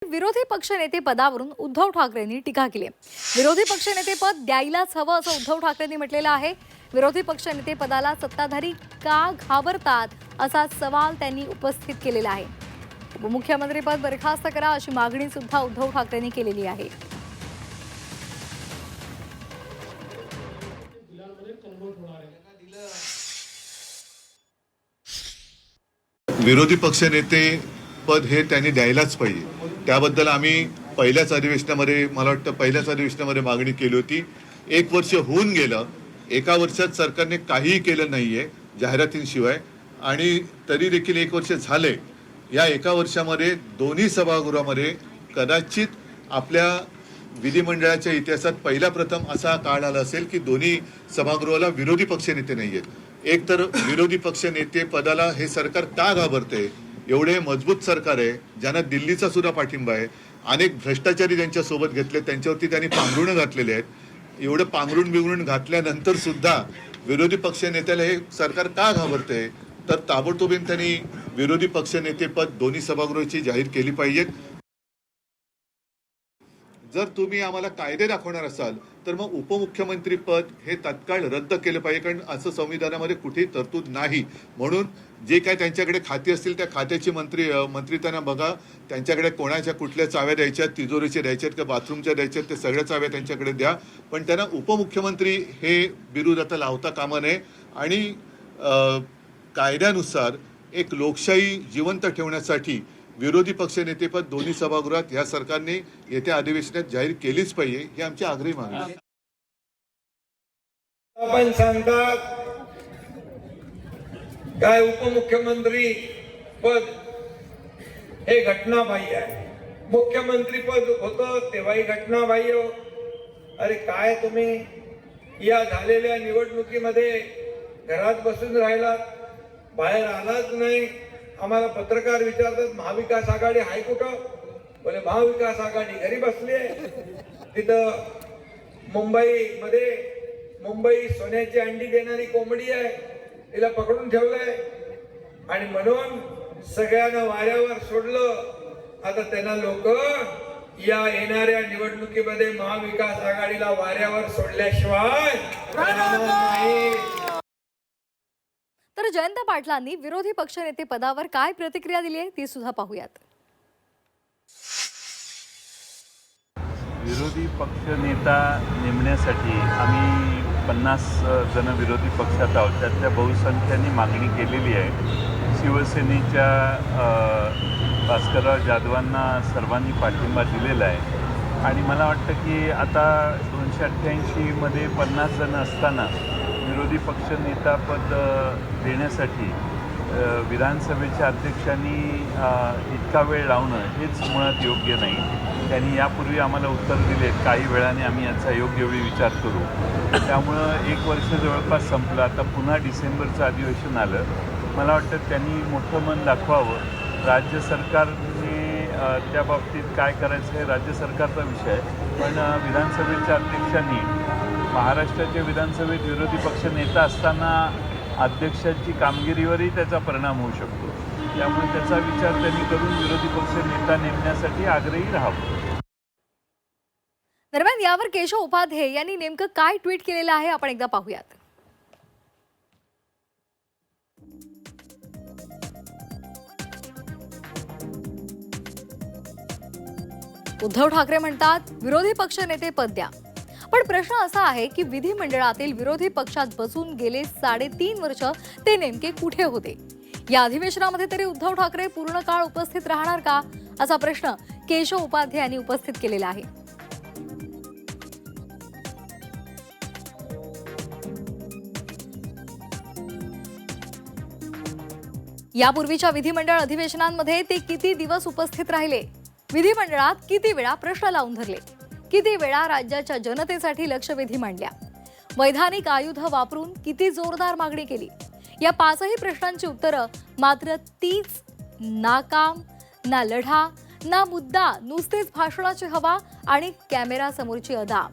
विरोधी पक्षनेते पदावरून उद्धव ठाकरेंनी टीका केली आहे। विरोधी पक्षनेतेपद द्यायलाच हवं असं उद्धव ठाकरेंनी म्हटलेलं आहे। विरोधी पक्षनेते पदाला सत्ताधारी का घाबरतात असा सवाल त्यांनी उपस्थित केलेला आहे। उपमुख्यमंत्रीपद बरखास्त करा अशी मागणी सुद्धा उद्धव ठाकरेंनी केलेली आहे। विरोधी पक्षनेते पद हे त्यांनी द्यायलाच पाहिजे। त्याबद्दल आम्ही पहिल्याच अधिवेशनामध्ये मला वाटतं पहिल्याच अधिवेशनामध्ये मागणी केली होती। एक वर्ष होऊन गेलं, एका वर्षात सरकारने काहीही केलं नाहीये जाहिरातींशिवाय, आणि तरी देखील एक वर्ष झाले। या एका वर्षामध्ये दोन्ही सभागृहामध्ये कदाचित आपल्या विधिमंडळाच्या इतिहासात पहिला प्रथम असा काळ आला असेल की दोन्ही सभागृहाला विरोधी पक्षनेते नाहीयेत। एक तर विरोधी पक्षनेते पदाला हे सरकार का घाबरते? एवढे मजबूत सरकार आहे, ज्यांना दिल्लीचा सुद्धा पाठिंबा आहे, अनेक भ्रष्टाचारी त्यांच्या सोबत घेतले, त्यांच्यावरती त्यांनी पांघरुणं घातलेले आहेत। एवढं पांघरुण घातल्यानंतर सुद्धा विरोधी पक्षनेत्याला हे सरकार का घाबरते? तर ताबडतोबीने त्यांनी विरोधी पक्षनेते पद दोन्ही सभागृहाची जाहीर केली पाहिजेत। जर तुम्ही आम्हाला कायदे दाखवणार असाल तर मग उपमुख्यमंत्री पद हे तत्काळ रद्द केलं पाहिजे, कारण असं संविधानामध्ये कुठेही तरतूद नाही। म्हणून जे काय त्यांच्याकडे खाती असतील त्या खात्याची मंत्री त्यांना बघा, त्यांच्याकडे कोणाच्या कुठल्या चाव्या द्यायच्यात, तिजोरीच्या द्यायच्यात का बाथरूमच्या द्यायच्यात, ते सगळ्या चाव्या त्यांच्याकडे द्या, पण त्यांना उपमुख्यमंत्री हे बिरुद आता लावता कामा नये। आणि कायद्यानुसार एक लोकशाही जिवंत ठेवण्यासाठी विरोधी पक्षनेतेपद दोन्ही सभागृहात या सरकारने येत्या अधिवेशनात जाहीर केलीच पाहिजे, ही आमची आग्रही मागणी आहे। आपण सांगतात काय उपमुख्यमंत्री पद हे घटनाबाह्य आहे। मुख्यमंत्री पद होतं तेव्हाही घटनाबाह्य। अरे काय तुम्ही या झालेल्या निवडणुकीमध्ये घरात बसून राहिलात, बाहेर आलाच नाही। आम्हाला पत्रकार विचारतात महाविकास आघाडी आहे कुठं? बोले महाविकास आघाडी घरी बसली आहे। तिथं मुंबई सोन्याची अंडी देणारी कोंबडी आहे, तिला पकडून ठेवलंय आणि म्हणून सगळ्यांना वाऱ्यावर सोडलं। आता त्यांना लोक या येणाऱ्या निवडणुकीमध्ये महाविकास आघाडीला वाऱ्यावर सोडल्याशिवाय नाही। तर जयंत पाटलांनी विरोधी पक्षनेते पदावर काय प्रतिक्रिया दिली आहे ती सुद्धा पाहूयात। विरोधी पक्षनेता नेमण्यासाठी आम्ही 50 जण विरोधी पक्षात आहोत, त्यातल्या बहुसंख्येने मागणी केलेली आहे। शिवसेनेच्या भास्करराव जाधवांना सर्वांनी पाठिंबा दिलेला आहे आणि मला वाटतं की आता 288 मध्ये 50 जण असताना विरोधी पक्षनेता पद देण्यासाठी विधानसभेच्या अध्यक्षांनी इतका वेळ लावणं हेच मुळात योग्य नाही। त्यांनी यापूर्वी आम्हाला उत्तर दिले, काही वेळाने आम्ही याचा योग्य वेळी विचार करू। त्यामुळं एक वर्ष जवळपास संपलं, आता पुन्हा डिसेंबरचं अधिवेशन आलं। मला वाटतं त्यांनी मोठं मन दाखवावं। राज्य सरकारने त्या बाबतीत काय करायचं हे राज्य सरकारचा विषय आहे, पण विधानसभेच्या अध्यक्षांनी महाराष्ट्राच्या विधानसभेत विरोधी पक्ष नेता असताना अध्यक्षांची कामगिरीवरही त्याचा परिणाम होऊ शकतो। त्यामुळे त्याचा विचार त्यांनी करून विरोधी पक्ष नेता नेमण्यासाठी आग्रही राहावं। दरम्यान यावर केशव उपाध्ये यांनी नेमकं काय ट्विट केलेलं आहे आपण एकदा पाहूयात। उद्धव ठाकरे म्हणतात विरोधी पक्षनेते पद द्या, पण प्रश्न असा आहे की विधिमंडळातील विरोधी पक्षात बसून गेले 3.5 वर्ष ते नेमके कुठे होते? या अधिवेशनामध्ये तरी उद्धव ठाकरे पूर्ण काळ उपस्थित राहणार का, असा प्रश्न केशव उपाध्ये यांनी उपस्थित केलेला आहे। यापूर्वीच्या विधिमंडळ अधिवेशनांमध्ये ते किती दिवस उपस्थित राहिले? विधिमंडळात किती वेळा प्रश्न लावून धरले? किती वेळा राज्याच्या जनतेसाठी लक्षवेधी मांडल्या? वैधानिक आयुध वापरून किती जोरदार मागणी केली? या 5ही प्रश्नांची उत्तरं मात्र तीच नाकाम, ना लढा, ना मुद्दा, नुसतेच भाषणाची हवा आणि कॅमेरा समोरची अदा।